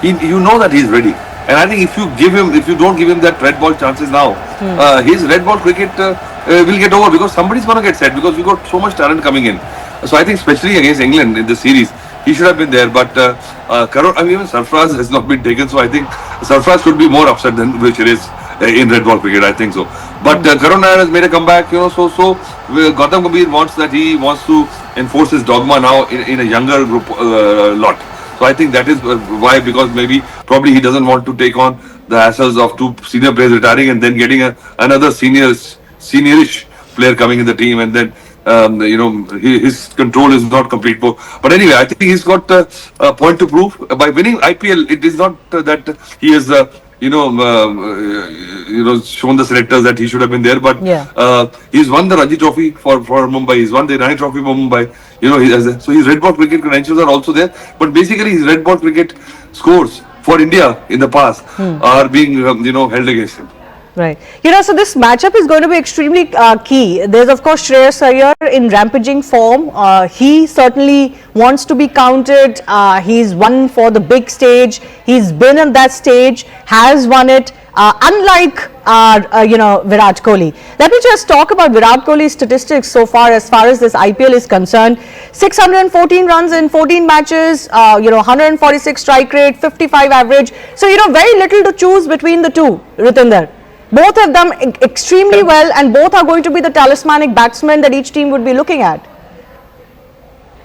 you know that he's ready. And I think if you don't give him that red ball chances now, his red ball cricket will get over because somebody's going to get set because we got so much talent coming in. So I think especially against England in the series, he should have been there. But even Sarfraz has not been taken. So I think Sarfraz could be more upset than Shreyas in red ball cricket. I think so. But Karun Nair has made a comeback. So Gautam Gambhir wants to enforce his dogma now in a younger group lot. So I think that is why, because probably he doesn't want to take on the hassles of two senior players retiring and then getting another seniorish player coming in the team, and then his control is not complete. But anyway, I think he's got a point to prove by winning IPL. It is not that he has shown the selectors that he should have been there, but he's won the Ranji Trophy for Mumbai. He's won the Rani Trophy for Mumbai. So his red ball cricket credentials are also there. But basically, his red ball cricket scores for India in the past are being held against him. Right. So this matchup is going to be extremely key. There's, of course, Shreyas Iyer in rampaging form. He certainly wants to be counted. He's won for the big stage. He's been on that stage, has won it. Unlike, Virat Kohli. Let me just talk about Virat Kohli's statistics so far as this IPL is concerned. 614 runs in 14 matches, 146 strike rate, 55 average. So, very little to choose between the two, Ritinder. Both have done extremely well, and both are going to be the talismanic batsmen that each team would be looking at.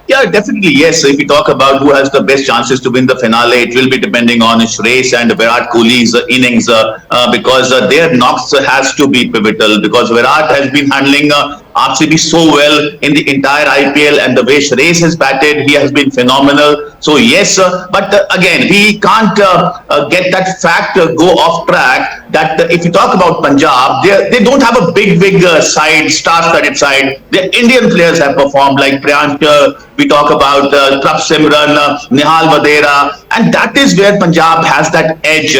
Yeah, definitely, yes. If we talk about who has the best chances to win the finale, it will be depending on Shreyas and Virat Kohli's innings because their knocks has to be pivotal, because Virat has been handling RCB so well in the entire IPL, and the way Shreyas has batted, he has been phenomenal. So yes, but again, we can't get that fact go off track that if you talk about Punjab, they don't have a big side, star-studded side. The Indian players have performed, like Priyansh, we talk about Prabh Simran, Nihal Vadera, and that is where Punjab has that edge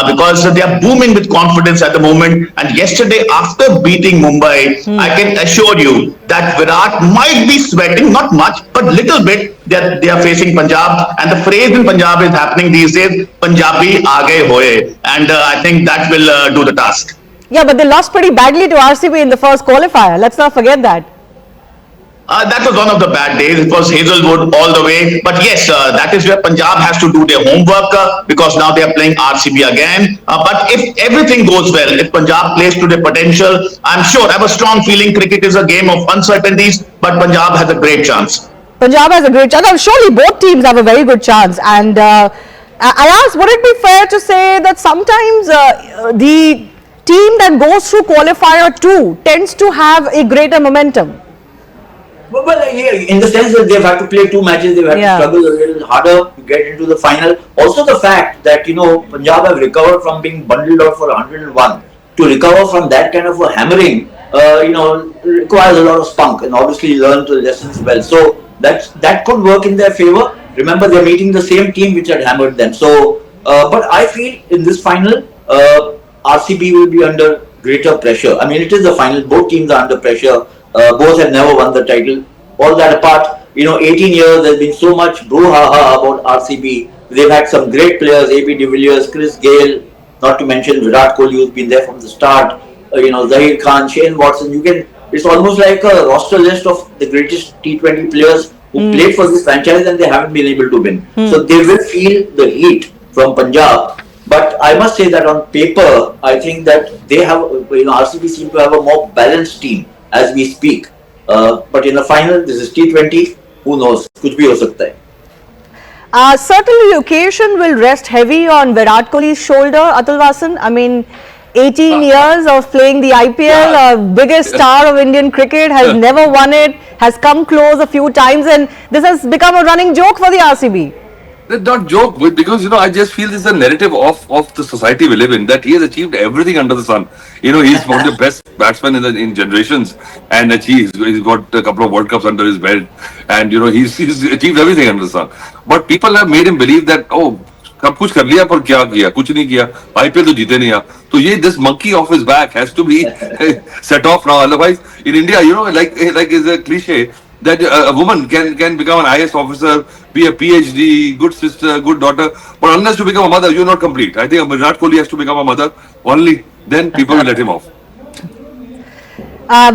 because they are booming with confidence at the moment. And yesterday, after beating Mumbai, I can assure you that Virat might be sweating, not much, but little bit. They are facing Punjab, and the phrase in Punjab is happening these days, Punjabi aage hoye, and I think that will do the task. Yeah, but they lost pretty badly to RCB in the first qualifier. Let's not forget that. That was one of the bad days. It was Hazelwood all the way. But yes, that is where Punjab has to do their homework because now they are playing RCB again. But if everything goes well, if Punjab plays to their potential, I'm sure, I have a strong feeling cricket is a game of uncertainties, but Punjab has a great chance. Punjab has a great chance. I'm surely both teams have a very good chance. And I asked, would it be fair to say that sometimes the team that goes through qualifier 2 tends to have a greater momentum? Well, yeah, in the sense that they've had to play 2 matches, they've had to struggle a little harder to get into the final. Also the fact that, Punjab have recovered from being bundled out for 101. To recover from that kind of a hammering, requires a lot of spunk and obviously learn the lessons well. So that could work in their favor. Remember, they're meeting the same team which had hammered them. So, but I feel in this final, RCB will be under greater pressure. I mean, it is the final. Both teams are under pressure. Both have never won the title. All that apart, 18 years, there's been so much brouhaha about RCB. They've had some great players, AB de Villiers, Chris Gayle, not to mention Virat Kohli, who's been there from the start. Zahir Khan, Shane Watson. It's almost like a roster list of the greatest T20 players who played for this franchise and they haven't been able to win. So they will feel the heat from Punjab. But I must say that on paper, I think that they have, RCB seem to have a more balanced team as we speak. But in the final, this is T20, who knows, kuch bhi ho sakta hai. Certainly the occasion will rest heavy on Virat Kohli's shoulder, Atul Vasan. I mean, 18 years of playing the IPL, biggest star of Indian cricket, has never won it, has come close a few times, and this has become a running joke for the RCB. Not joke, because I just feel this is a narrative of the society we live in, that he has achieved everything under the sun. He's one of the best batsmen in generations, and he's got a couple of World Cups under his belt, and he's achieved everything under the sun. But people have made him believe that सब कुछ कर लिया पर क्या किया, कुछ नहीं किया, IPL तो जीते नहीं आप. So this monkey off his back has to be set off now. Otherwise, in India, like is a cliche that a woman can become an IS officer, be a PhD, good sister, good daughter, but unless you become a mother, you're not complete. I think Virat Kohli has to become a mother. Only then people will let him off.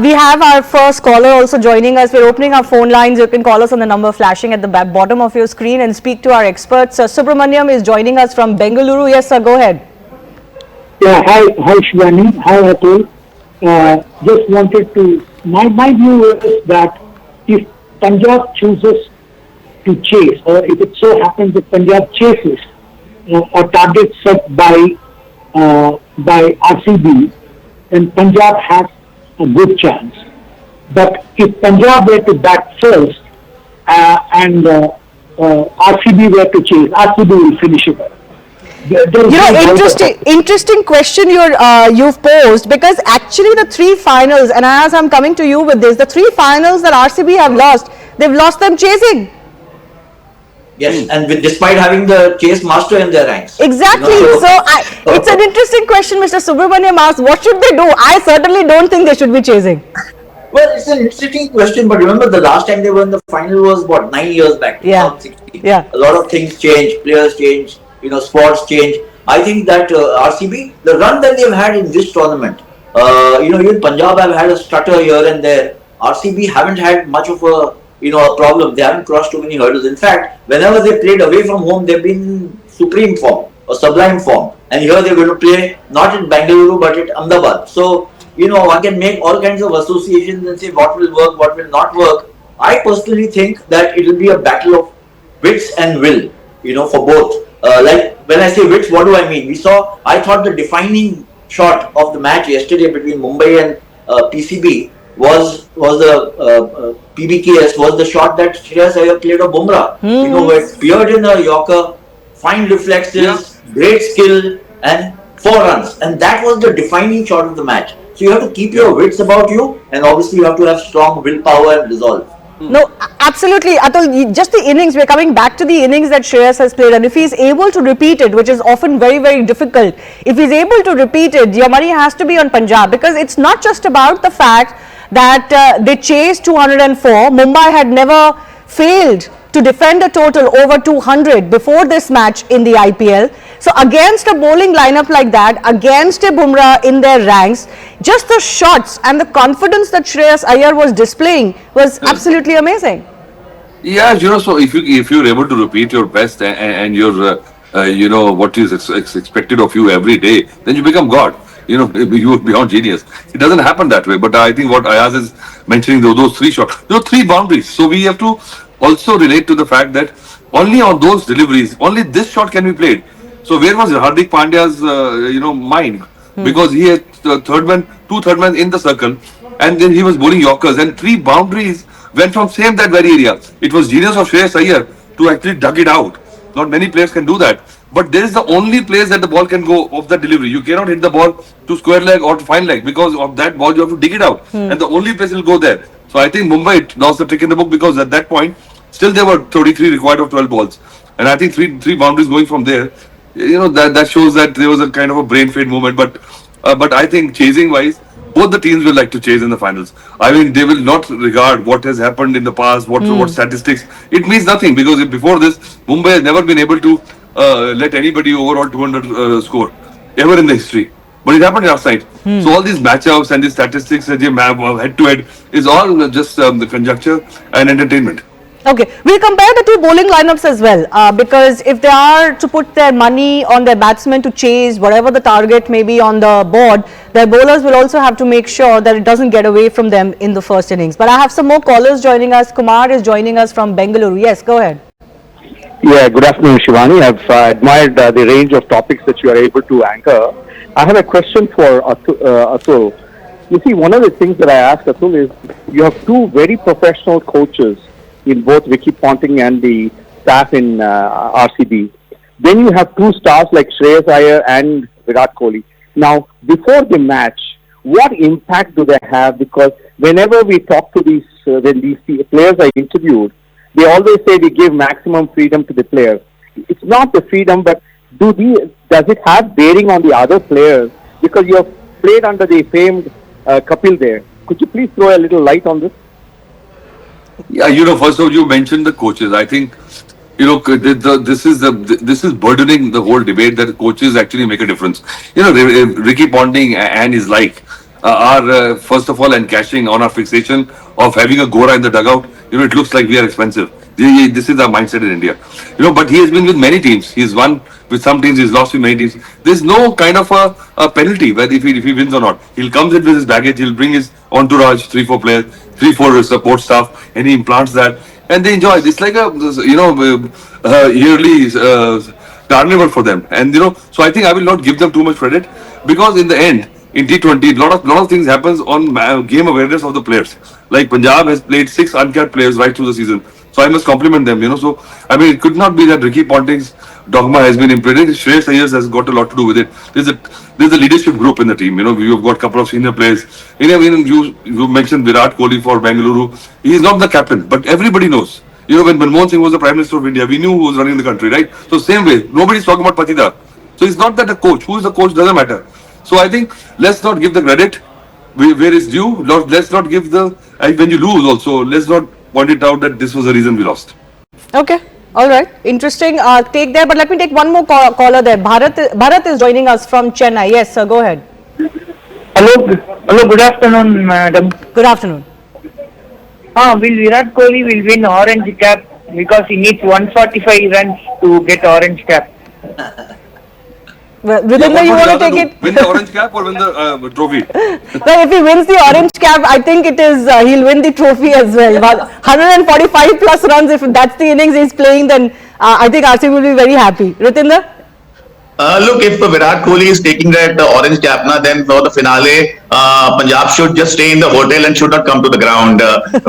We have our first caller also joining us. We're opening our phone lines. You can call us on the number flashing at the bottom of your screen and speak to our experts. Subramaniam is joining us from Bengaluru. Yes, sir, go ahead. Yeah, hi Shivani, hi Atul. Just wanted to, my view is that if Punjab chooses to chase, or if it so happens that Punjab chases a target set by RCB, then Punjab has a good chance. But if Punjab were to bat first and RCB were to chase, RCB will finish it. Interesting question you've posed, because actually the three finals, and as I'm coming to you with this, the three finals that RCB have lost, they've lost them chasing. Yes, and despite having the chase master in their ranks. Exactly. It's an interesting question Mr. Subramaniam asked. What should they do? I certainly don't think they should be chasing. Well, it's an interesting question, but remember the last time they were in the final was what, 9 years back, 2016. Yeah. A lot of things change, players change, sports change. I think that RCB, the run that they've had in this tournament, even Punjab have had a stutter here and there. RCB haven't had much of a problem. They haven't crossed too many hurdles. In fact, whenever they played away from home, they've been supreme form or sublime form. And here they're going to play not in Bengaluru but at Ahmedabad. So, one can make all kinds of associations and say what will work, what will not work. I personally think that it will be a battle of wits and will, for both. Like when I say wits, what do I mean? I thought the defining shot of the match yesterday between Mumbai and PCB was the PBKS, was the shot that Shreyas Iyer played of Bumrah. Where it peered in a Yorker, fine reflexes, great skill, and 4 runs. And that was the defining shot of the match. So you have to keep your wits about you, and obviously you have to have strong willpower and resolve. No, absolutely. Atul, just the innings, we're coming back to the innings that Shreyas has played, and if he's able to repeat it, which is often very, very difficult, if he's able to repeat it, your money has to be on Punjab, because it's not just about the fact that they chased 204. Mumbai had never failed to defend a total over 200 before this match in the IPL. So against a bowling lineup like that, against a Bumrah in their ranks, just the shots and the confidence that Shreyas Iyer was displaying was absolutely amazing. Yeah, so if you're able to repeat your best and your what is expected of you every day, then you become God. You are beyond genius. It doesn't happen that way. But I think what Ayaz is mentioning, those 3 shots, there are 3 boundaries. So we have to also relate to the fact that only on those deliveries, only this shot can be played. So where was Hardik Pandya's mind? Because he had two third men in the circle, and then he was bowling Yorkers, and 3 boundaries went from that very area. It was genius of Shreyas Iyer to actually dug it out. Not many players can do that. But there is the only place that the ball can go off the delivery. You cannot hit the ball to square leg or to fine leg, because of that ball you have to dig it out. And the only place will go there. So I think Mumbai lost the trick in the book, because at that point, still there were 33 required of 12 balls. And I think three boundaries going from there, that shows that there was a kind of a brain fade moment. But I think chasing wise, both the teams will like to chase in the finals. I mean, they will not regard what has happened in the past, what statistics. It means nothing, because before this, Mumbai has never been able to let anybody overall 200 score ever in the history. But it happened last night. So all these matchups and these statistics that you have head to head is all just the conjecture and entertainment. Okay, we'll compare the 2 bowling lineups as well, because if they are to put their money on their batsmen to chase whatever the target may be on the board, their bowlers will also have to make sure that it doesn't get away from them in the first innings. But I have some more callers joining us. Kumar is joining us from Bengaluru. Yes, go ahead. Yeah, good afternoon, Shivani. I've admired the range of topics that you are able to anchor. I have a question for Atul. You see, one of the things that I asked Atul is, you have 2 very professional coaches in both Vicky Ponting and the staff in RCB. Then you have 2 stars like Shreyas Iyer and Virat Kohli. Now, before the match, what impact do they have? Because whenever we talk to these, when these players are interviewed, they always say we give maximum freedom to the players. It's not the freedom, but does it have bearing on the other players? Because you have played under the famed Kapil there. Could you please throw a little light on this? Yeah, first of all, you mentioned the coaches. I think, this is burdening the whole debate that coaches actually make a difference. Ricky Ponting and his like are first of all encashing on our fixation of having a Gora in the dugout. It looks like we are expensive. This is our mindset in India. But he has been with many teams. He's won with some teams. He's lost with many teams. There's no kind of a penalty whether if he wins or not. He'll comes in with his baggage. He'll bring his entourage, 3-4 players, 3-4 support staff, and he implants that, and they enjoy it. It's like a yearly carnival for them, and so I think I will not give them too much credit, because in the end, in T20, lot of things happens on game awareness of the players. Like Punjab has played 6 uncapped players right through the season, so I must compliment them. So I mean, it could not be that Ricky Ponting's dogma has been implemented. Shreyas Iyer has got a lot to do with it. There's a leadership group in the team. We've got a couple of senior players. You mentioned Virat Kohli for Bengaluru. He is not the captain, but everybody knows. When Manmohan Singh was the Prime Minister of India, we knew who was running the country, right? So same way, nobody's talking about Patidar. So it's not that a coach. Who is the coach doesn't matter. So I think let's not give the credit where it's due. Let's not give when you lose also, let's not point it out that this was the reason we lost. Okay. All right. Interesting take there. But let me take one more caller there. Bharat is joining us from Chennai. Yes, sir. Go ahead. Hello. Good afternoon, madam. Good afternoon. Will Virat Kohli will win orange cap because he needs 145 runs to get orange cap? Well, Ridendra, you want to take it? Win the orange cap or win the trophy? Well, if he wins the orange cap, I think it is he'll win the trophy as well. But 145 plus runs, if that's the innings he's playing, then I think RCB will be very happy. Ritendra? Look, if Virat Kohli is taking that orange cap, then for the finale, Punjab should just stay in the hotel and should not come to the ground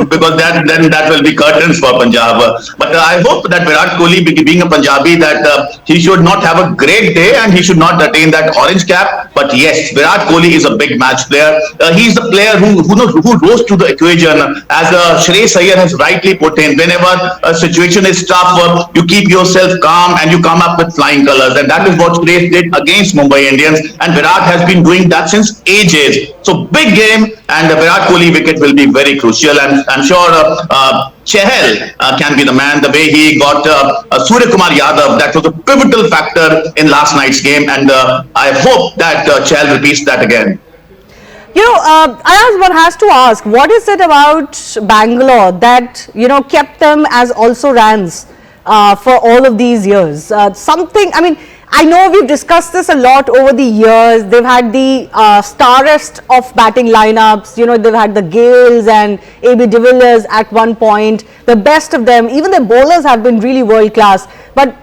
because that will be curtains for Punjab. But I hope that Virat Kohli, being a Punjabi, that he should not have a great day and he should not attain that orange cap. But yes, Virat Kohli is a big match player. He's the player who rose to the occasion, as Shreyas Iyer has rightly put in. Whenever a situation is tough, you keep yourself calm and you come up with flying colors, and that is what Shreyas did against Mumbai Indians, and Virat has been doing that since ages. So big game, and the Virat Kohli wicket will be very crucial, and I'm sure Chahal can be the man. The way he got Surya Kumar Yadav, that was a pivotal factor in last night's game, and I hope that Chahal repeats that again. One has to ask, what is it about Bangalore that kept them as also runs for all of these years? I know we've discussed this a lot over the years. They've had the starest of batting lineups. They've had the Gales and AB de Villiers at one point. The best of them, even their bowlers have been really world class. But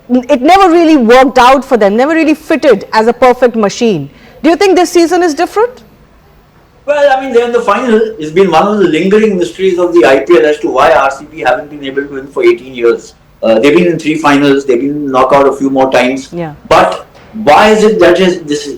it never really worked out for them, never really fitted as a perfect machine. Do you think this season is different? Well, they're in the final. It's been one of the lingering mysteries of the IPL as to why RCB haven't been able to win for 18 years. They've been in 3 finals. They've been knocked out a few more times. Yeah. But why is it that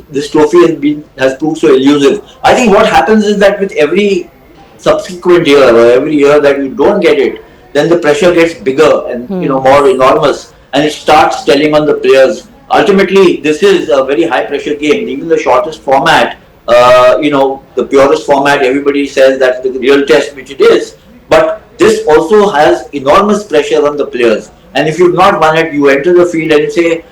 this trophy has proved so elusive? I think what happens is that with every subsequent year or every year that you don't get it, then the pressure gets bigger and more enormous, and it starts telling on the players. Ultimately, this is a very high pressure game. Even the shortest format, the purest format, everybody says that's the real test, which it is. But this also has enormous pressure on the players, and if you've not won it, you enter the field and you say,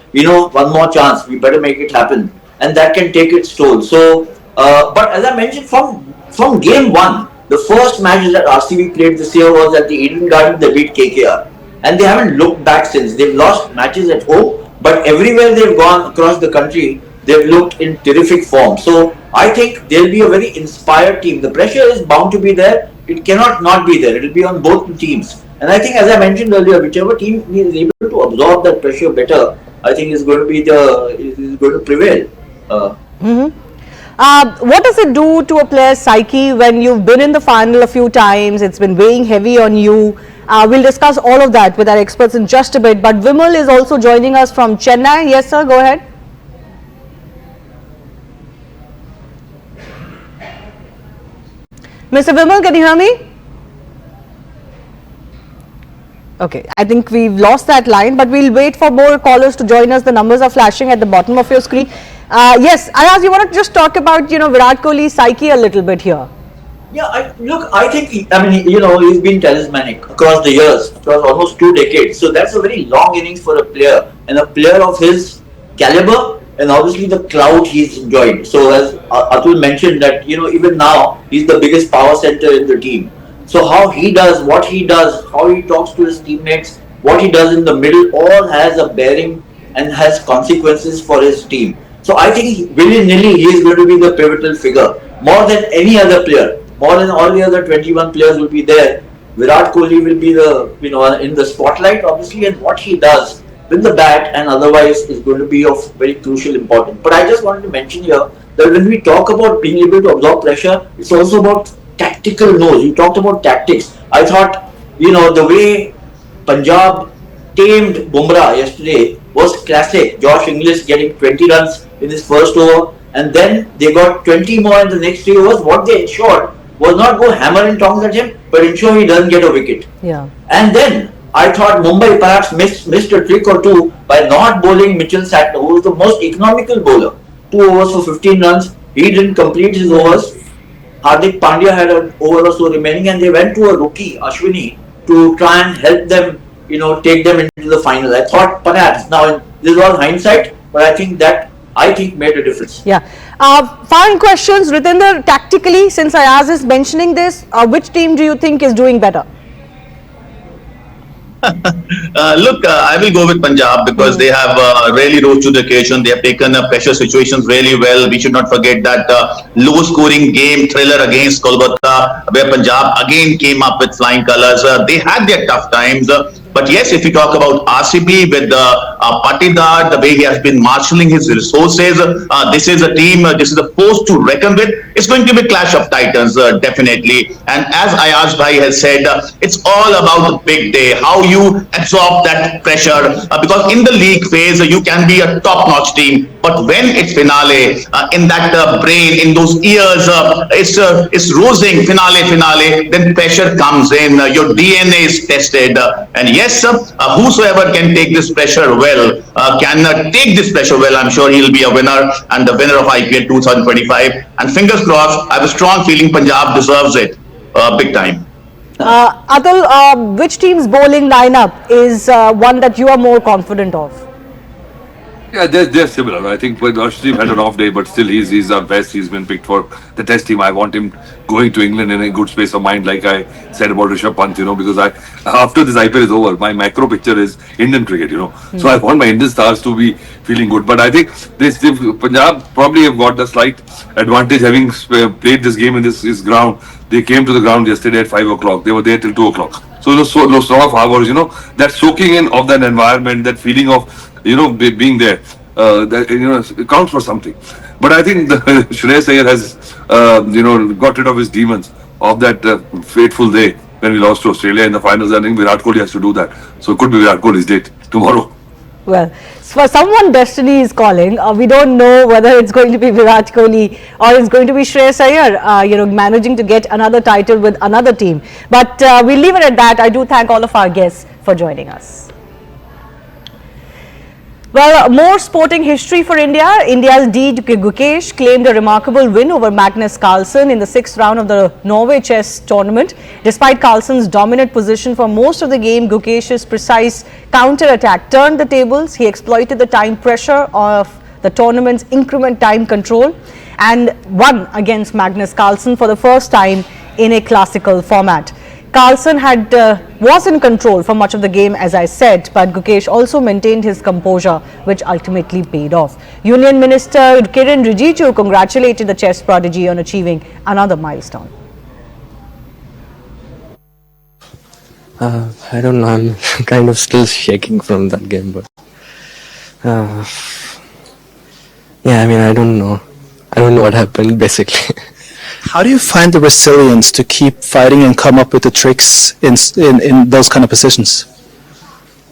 one more chance, we better make it happen, and that can take its toll. So, but as I mentioned, from game 1, the first match that RCB played this year was at the Eden Garden. They beat KKR, and they haven't looked back since. They've lost matches at home, but everywhere they've gone across the country, they've looked in terrific form. So I think they'll be a very inspired team. The pressure is bound to be there. It cannot not be there. It will be on both teams. And I think, as I mentioned earlier, whichever team is able to absorb that pressure better, I think is going to prevail. What does it do to a player's psyche when you've been in the final a few times? It's been weighing heavy on you. We'll discuss all of that with our experts in just a bit. But Vimal is also joining us from Chennai. Yes, sir. Go ahead. Mr. Vimal, can you hear me? Okay, I think we've lost that line, but we'll wait for more callers to join us. The numbers are flashing at the bottom of your screen. Yes, Ayaz, you want to just talk about, Virat Kohli's psyche a little bit here? Yeah, I think, he's been talismanic across the years, across almost 2 decades. So that's a very long innings for a player, and a player of his caliber, and obviously the clout he's enjoyed. So as Atul mentioned that, even now he's the biggest power center in the team. So how he does, what he does, how he talks to his teammates, what he does in the middle, all has a bearing and has consequences for his team. So I think willy-nilly he is going to be the pivotal figure more than any other player, more than all the other 21 players will be there. Virat Kohli will be the in the spotlight obviously, and what he does with the bat and otherwise is going to be of very crucial importance. But I just wanted to mention here that when we talk about being able to absorb pressure, it's also about tactical nose. You talked about tactics. I thought the way Punjab tamed Bumrah yesterday was classic. Josh Inglis getting 20 runs in his first over, and then they got 20 more in the next 3 overs. What they ensured was not go hammer and tongs at him, but ensure he doesn't get a wicket. Yeah. And then I thought Mumbai perhaps missed a trick or two by not bowling Mitchell Sattler, who was the most economical bowler. 2 overs for 15 runs. He didn't complete his overs. Hardik Pandya had an over or so remaining, and they went to a rookie, Ashwini, to try and help them, take them into the final. I thought perhaps, now this was hindsight, but I think made a difference. Yeah. Final questions, Ritinder. Tactically, since Ayaz is mentioning this, which team do you think is doing better? Look, I will go with Punjab because they have really rose to the occasion. They have taken pressure situations really well. We should not forget that low-scoring game thriller against Kolkata, where Punjab again came up with flying colours. They had their tough times. But yes, if you talk about RCB with Patidar, the way he has been marshalling his resources, this is a team, this is a force to reckon with. It's going to be a clash of titans, definitely. And as Ayaz Bhai has said, it's all about the big day, how you absorb that pressure. Because in the league phase, you can be a top-notch team. But when it's finale, in that brain, in those ears, it's rosing, finale, then pressure comes in, your DNA is tested. And yes, whosoever can take this pressure well, I'm sure he'll be a winner and the winner of IPL 2025. And fingers crossed, I have a strong feeling Punjab deserves it big time. Atul, which team's bowling lineup is one that you are more confident of? Yeah, they're similar. I think Arshdeep had an off day, but still he's our best. He's been picked for the test team. I want him going to England in a good space of mind, like I said about Rishabh Pant, because after this IPL is over, my macro picture is Indian cricket, So I want my Indian stars to be feeling good. But I think Punjab probably have got the slight advantage having played this game in this ground. They came to the ground yesterday at 5 o'clock. They were there till 2 o'clock. So those sort of hours, that soaking in of that environment, that feeling of being there, it counts for something. But I think Shreyas Iyer has, got rid of his demons of that fateful day when we lost to Australia in the finals. I think Virat Kohli has to do that. So it could be Virat Kohli's date tomorrow. Well, for someone destiny is calling. We don't know whether it's going to be Virat Kohli or it's going to be Shreyas Iyer, managing to get another title with another team. But we'll leave it at that. I do thank all of our guests for joining us. Well, more sporting history for India. India's D. Gukesh claimed a remarkable win over Magnus Carlsen in the 6th round of the Norway Chess Tournament. Despite Carlsen's dominant position for most of the game, Gukesh's precise counter-attack turned the tables. He exploited the time pressure of the tournament's increment time control and won against Magnus Carlsen for the first time in a classical format. Carlsen was in control for much of the game, as I said, but Gukesh also maintained his composure, which ultimately paid off. Union Minister Kiren Rijiju congratulated the chess prodigy on achieving another milestone. I don't know, I'm kind of still shaking from that game, but I don't know. I don't know what happened, basically. How do you find the resilience to keep fighting and come up with the tricks in those kind of positions?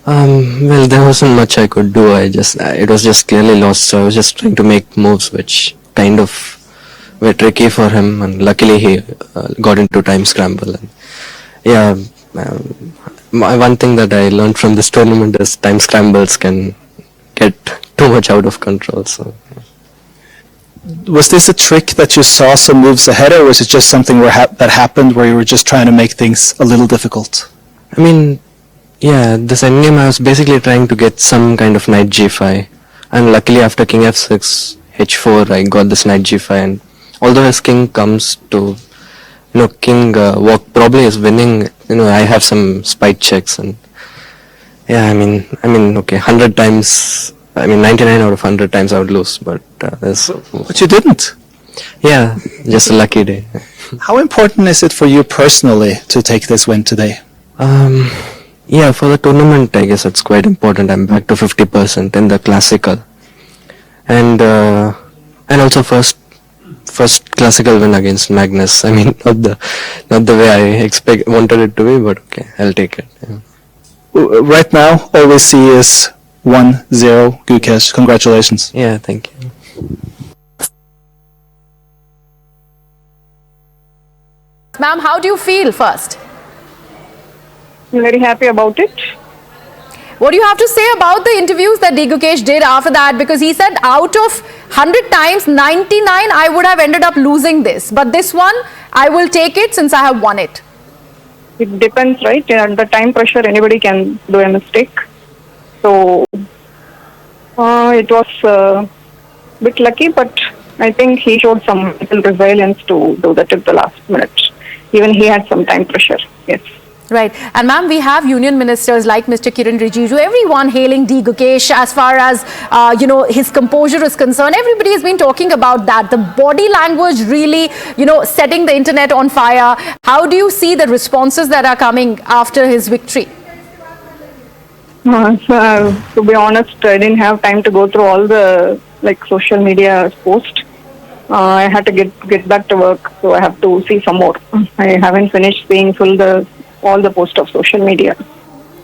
Well, there wasn't much I could do. It was just clearly lost, so I was just trying to make moves which kind of were tricky for him, and luckily he got into time scramble. And one thing that I learned from this tournament is time scrambles can get too much out of control. So. Was this a trick that you saw some moves ahead, or was it just something that happened where you were just trying to make things a little difficult? I mean, yeah, this endgame I was basically trying to get some kind of knight g5, and luckily after king f6, h4, I got this knight g5, and although his king comes to, king walk probably is winning, I have some spite checks, and yeah, I mean, okay, 100 times, 99 out of 100 times I would lose, but But you didn't. Yeah, just a lucky day. How important is it for you personally to take this win today? Yeah, for the tournament, I guess it's quite important. I'm back to 50% in the classical, and also first classical win against Magnus. I mean, not the way I wanted it to be, but okay, I'll take it. Yeah. Right now, all we see is 1-0 Gukesh. Congratulations. Yeah, thank you. Ma'am, how do you feel first? I'm very happy about it. What do you have to say about the interviews that Gukesh did after that? Because he said out of 100 times, 99 I would have ended up losing this. But this one, I will take it since I have won it. It depends, right? Under time pressure, anybody can do a mistake. So, it was a bit lucky, but I think he showed some mental resilience to do that at the last minute. Even he had some time pressure, yes. Right. And ma'am, we have union ministers like Mr. Kiran Rijiju, everyone hailing Gukesh as far as, his composure is concerned. Everybody has been talking about that. The body language really, setting the internet on fire. How do you see the responses that are coming after his victory? To be honest, I didn't have time to go through all the social media posts. I had to get back to work, so I have to see some more. I haven't finished seeing all the posts of social media.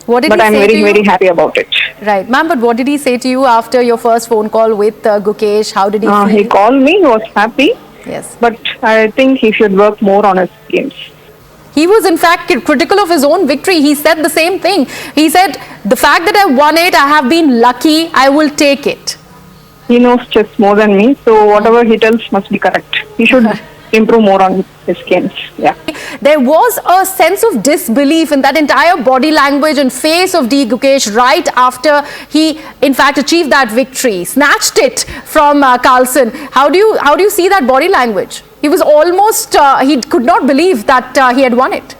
But I'm very happy about it. Right. Ma'am, but what did he say to you after your first phone call with Gukesh? How did he feel? He called me, he was happy. Yes. But I think he should work more on his games. He was in fact critical of his own victory. He said the same thing. He said, the fact that I won it, I have been lucky, I will take it. He knows chess more than me, so whatever he tells must be correct. He should improve more on his games. Yeah. There was a sense of disbelief in that entire body language and face of Gukesh right after he in fact achieved that victory, snatched it from Carlson. How do you see that body language? He was almost he could not believe that he had won it.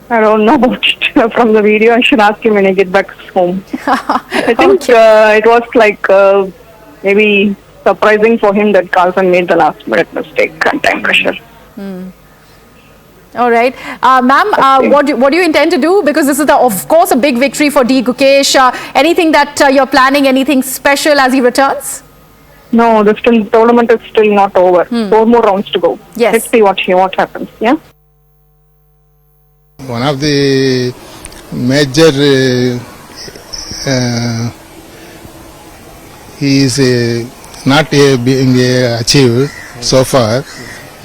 I don't know about it from the video. I should ask him when I get back home. I think it was maybe surprising for him that Carlson made the last minute mistake and time pressure. All right. Ma'am, what do you intend to do? Because this is, of course, a big victory for Gukesh. Anything that you're planning, anything special as he returns? No, the tournament is still not over. 4 more rounds to go. Yes. Let's see what happens. Yeah. One of the major he is not being achieved so far.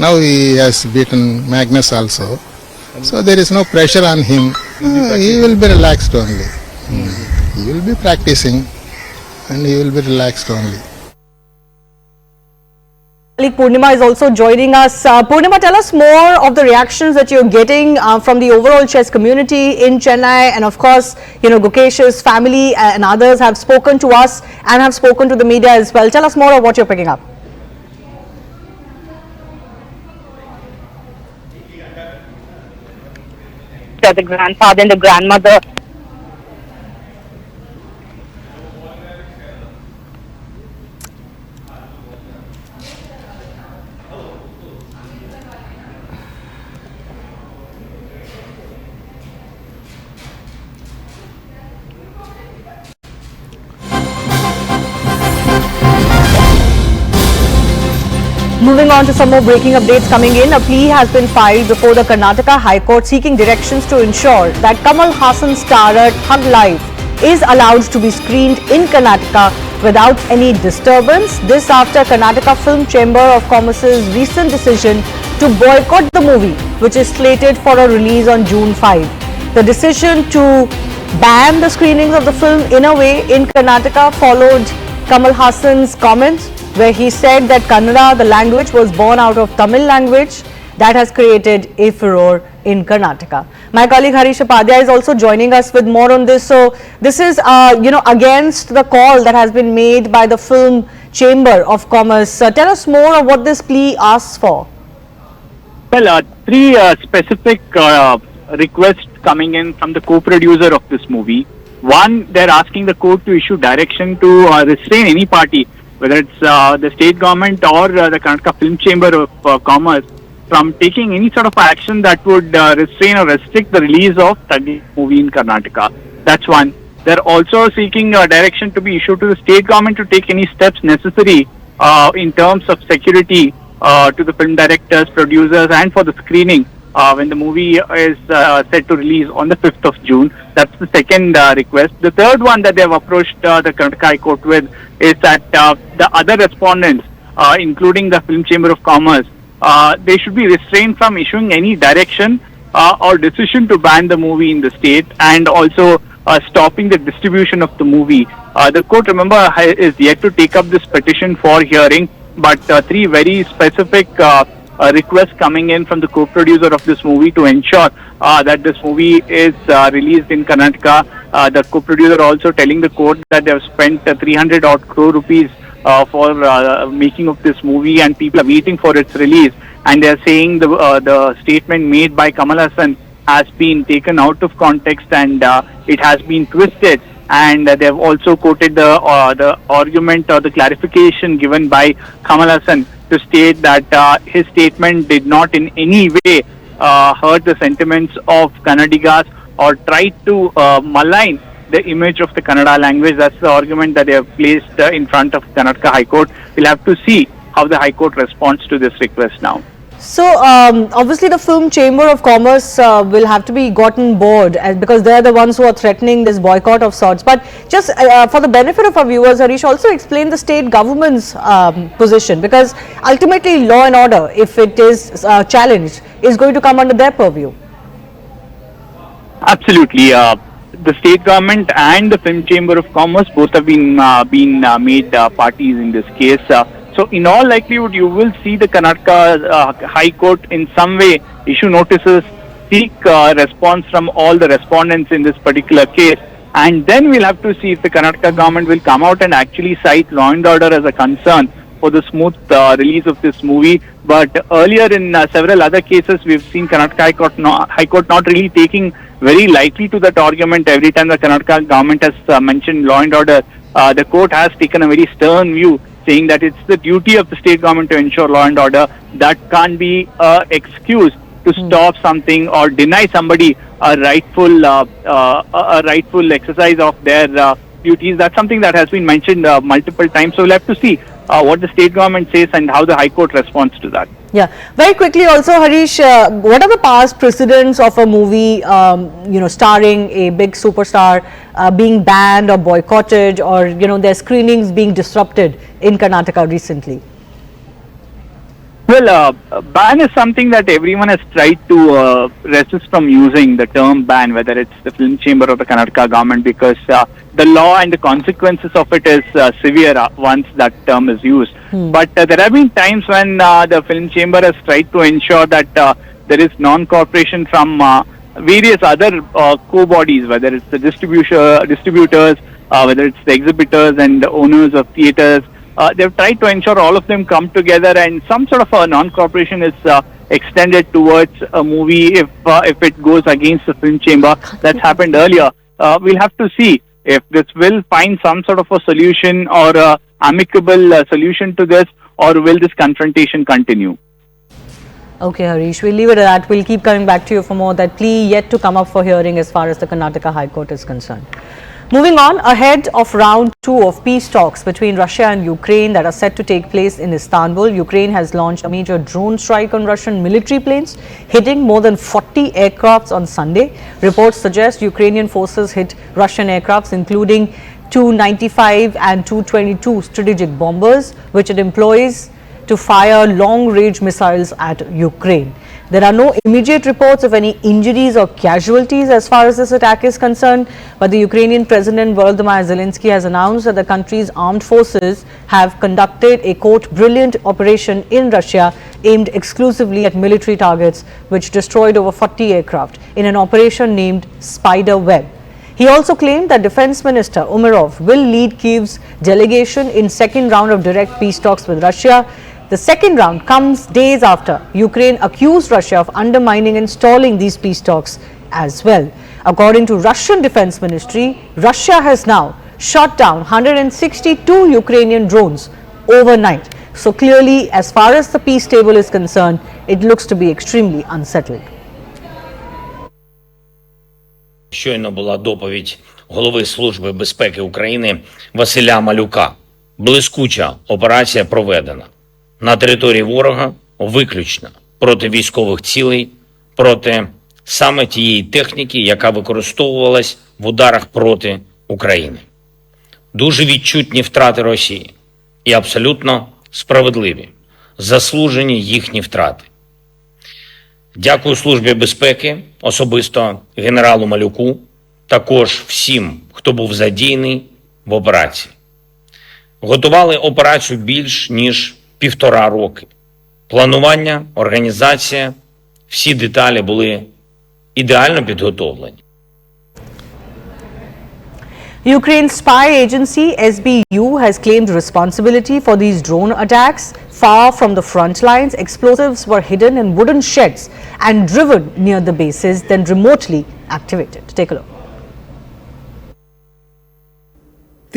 Now he has beaten Magnus also. So there is no pressure on him. He will be relaxed only. He will be practicing and he will be relaxed only. Purnima is also joining us. Purnima, tell us more of the reactions that you're getting from the overall chess community in Chennai, and of course, Gukesh's family and others have spoken to us and have spoken to the media as well. Tell us more of what you're picking up. The grandfather and the grandmother. Moving on to some more breaking updates coming in. A plea has been filed before the Karnataka High Court seeking directions to ensure that Kamal Haasan's starrer Thug Life is allowed to be screened in Karnataka without any disturbance. This after Karnataka Film Chamber of Commerce's recent decision to boycott the movie, which is slated for a release on June 5. The decision to ban the screenings of the film in a way in Karnataka followed Kamal Haasan's comments where he said that Kannada, the language, was born out of Tamil language that has created a furore in Karnataka. My colleague Harish Upadhyay is also joining us with more on this. So this is, against the call that has been made by the Film Chamber of Commerce. Tell us more of what this plea asks for. Well, three specific requests coming in from the co-producer of this movie. One, they're asking the court to issue direction to restrain any party, whether it's the state government or the Karnataka Film Chamber of Commerce, from taking any sort of action that would restrain or restrict the release of the movie in Karnataka. That's one. They're also seeking direction to be issued to the state government to take any steps necessary in terms of security to the film directors, producers, and for the screening when the movie is set to release on the 5th of June. That's the second request. The third one that they have approached the Karnataka High Court with is that the other respondents, including the Film Chamber of Commerce, they should be restrained from issuing any direction or decision to ban the movie in the state, and also stopping the distribution of the movie. The court, remember, is yet to take up this petition for hearing, but three very specific requests coming in from the co-producer of this movie to ensure that this movie is released in Karnataka. The co-producer also telling the court that they have spent 300 odd crore rupees for making of this movie, and people are waiting for its release, and they are saying the statement made by Kamal Hassan has been taken out of context and it has been twisted, and they have also quoted the argument or the clarification given by Kamal Hassan to state that his statement did not in any way hurt the sentiments of Kannadigas or tried to malign the image of the Kannada language. That's the argument that they have placed in front of Karnataka High Court. We'll have to see how the High Court responds to this request now. So obviously the Film Chamber of Commerce will have to be gotten bored, because they're the ones who are threatening this boycott of sorts. But just for the benefit of our viewers, Harish, also explain the state government's position, because ultimately law and order, if it is challenged, is going to come under their purview. Absolutely. The state government and the Film Chamber of Commerce both have been made parties in this case. So in all likelihood, you will see the Karnataka High Court in some way issue notices, seek response from all the respondents in this particular case, and then we'll have to see if the Karnataka government will come out and actually cite law and order as a concern for the smooth release of this movie. But earlier in several other cases, we've seen Karnataka High Court not really taking very lightly to that argument. Every time the Karnataka government has mentioned law and order, the court has taken a very stern view, saying that it's the duty of the state government to ensure law and order. That can't be an excuse to stop something or deny somebody a rightful exercise of their duties. That's something that has been mentioned multiple times. So we'll have to see what the state government says and how the High Court responds to that. Yeah, very quickly also, Harish, what are the past precedents of a movie, starring a big superstar being banned or boycotted, or, their screenings being disrupted in Karnataka recently? Well, ban is something that everyone has tried to resist from using the term ban, whether it's the Film Chamber or the Karnataka government, because the law and the consequences of it is severe once that term is used. But there have been times when the Film Chamber has tried to ensure that there is non-cooperation from various other co-bodies, whether it's the distributors, whether it's the exhibitors and the owners of theatres. They've tried to ensure all of them come together and some sort of a non-cooperation is extended towards a movie if it goes against the Film Chamber. That's happened earlier. We'll have to see if this will find some sort of a solution or a amicable solution to this, or will this confrontation continue? Okay, Harish, we'll leave it at that. We'll keep coming back to you for more. That plea yet to come up for hearing as far as the Karnataka High Court is concerned. Moving on, ahead of round 2 of peace talks between Russia and Ukraine that are set to take place in Istanbul, Ukraine has launched a major drone strike on Russian military planes, hitting more than 40 aircrafts on Sunday. Reports suggest Ukrainian forces hit Russian aircrafts, including Tu-95 and Tu-22 strategic bombers, which it employs to fire long-range missiles at Ukraine. There are no immediate reports of any injuries or casualties as far as this attack is concerned, but the Ukrainian President Volodymyr Zelensky has announced that the country's armed forces have conducted a quote brilliant operation in Russia aimed exclusively at military targets, which destroyed over 40 aircraft in an operation named Spider Web. He also claimed that Defense Minister Umerov will lead Kyiv's delegation in second round of direct peace talks with Russia. The second round comes days after Ukraine accused Russia of undermining and stalling these peace talks as well. According to Russian Defense Ministry, Russia has now shot down 162 Ukrainian drones overnight. So clearly, as far as the peace table is concerned, it looks to be extremely unsettled. Щойно була доповідь голови Служби безпеки України Василя Малюка. Блискуча операція проведена на території ворога виключно проти військових цілей, проти саме тієї техніки, яка використовувалась в ударах проти України. Дуже відчутні втрати Росії і абсолютно справедливі, заслужені їхні втрати. Дякую Службі безпеки, особисто генералу Малюку, також всім, хто був задіяний в операції. Готували операцію більш ніж 1,5 роки. Планування, організація, всі деталі були ідеально підготовлені. Ukraine's spy agency SBU has claimed responsibility for these drone attacks. Far from the front lines, explosives were hidden in wooden sheds and driven near the bases, then remotely activated. Take a look.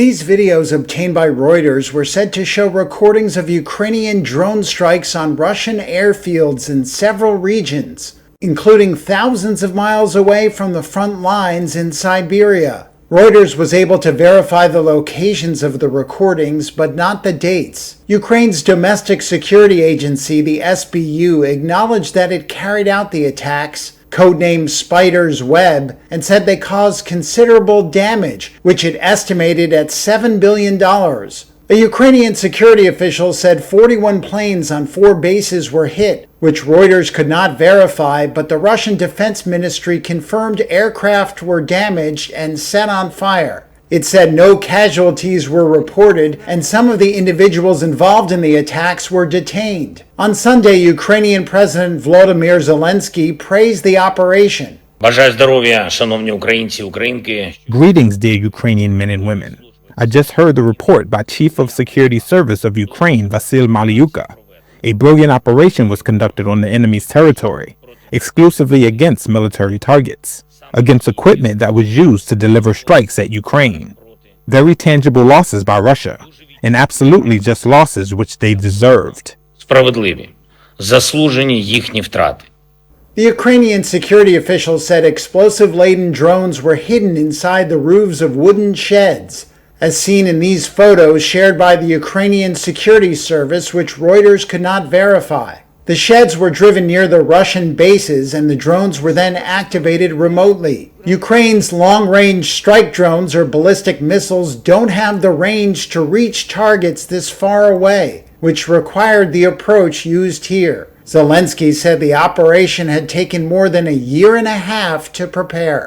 These videos obtained by Reuters were said to show recordings of Ukrainian drone strikes on Russian airfields in several regions, including thousands of miles away from the front lines in Siberia. Reuters was able to verify the locations of the recordings, but not the dates. Ukraine's domestic security agency, the SBU, acknowledged that it carried out the attacks, codenamed Spider's Web, and said they caused considerable damage, which it estimated at $7 billion. A Ukrainian security official said 41 planes on 4 bases were hit, which Reuters could not verify, but the Russian Defense Ministry confirmed aircraft were damaged and set on fire. It said no casualties were reported, and some of the individuals involved in the attacks were detained. On Sunday, Ukrainian President Volodymyr Zelensky praised the operation. Бажаю здоров'я, шановні українці, українки. Greetings, dear Ukrainian men and women. I just heard the report by Chief of Security Service of Ukraine, Vasyl Malyuka. A brilliant operation was conducted on the enemy's territory, exclusively against military targets, against equipment that was used to deliver strikes at Ukraine. Very tangible losses by Russia, and absolutely just losses which they deserved. Справедливі, заслужені їхні втрати. The Ukrainian security official said explosive-laden drones were hidden inside the roofs of wooden sheds, as seen in these photos shared by the Ukrainian Security Service, which Reuters could not verify. The sheds were driven near the Russian bases, and the drones were then activated remotely. Ukraine's long-range strike drones or ballistic missiles don't have the range to reach targets this far away, which required the approach used here. Zelensky said the operation had taken more than a year and a half to prepare.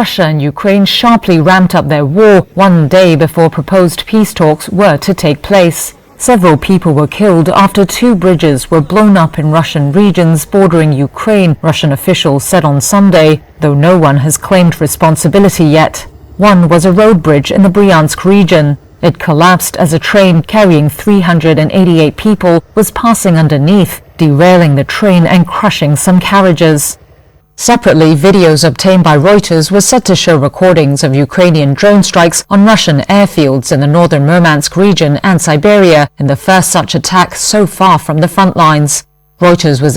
Russia and Ukraine sharply ramped up their war 1 day before proposed peace talks were to take place. Several people were killed after 2 bridges were blown up in Russian regions bordering Ukraine, Russian officials said on Sunday, though no one has claimed responsibility yet. One was a road bridge in the Bryansk region. It collapsed as a train carrying 388 people was passing underneath, derailing the train and crushing some carriages. Separately, videos obtained by Reuters were said to show recordings of Ukrainian drone strikes on Russian airfields in the northern Murmansk region and Siberia in the first such attack so far from the front lines. Reuters was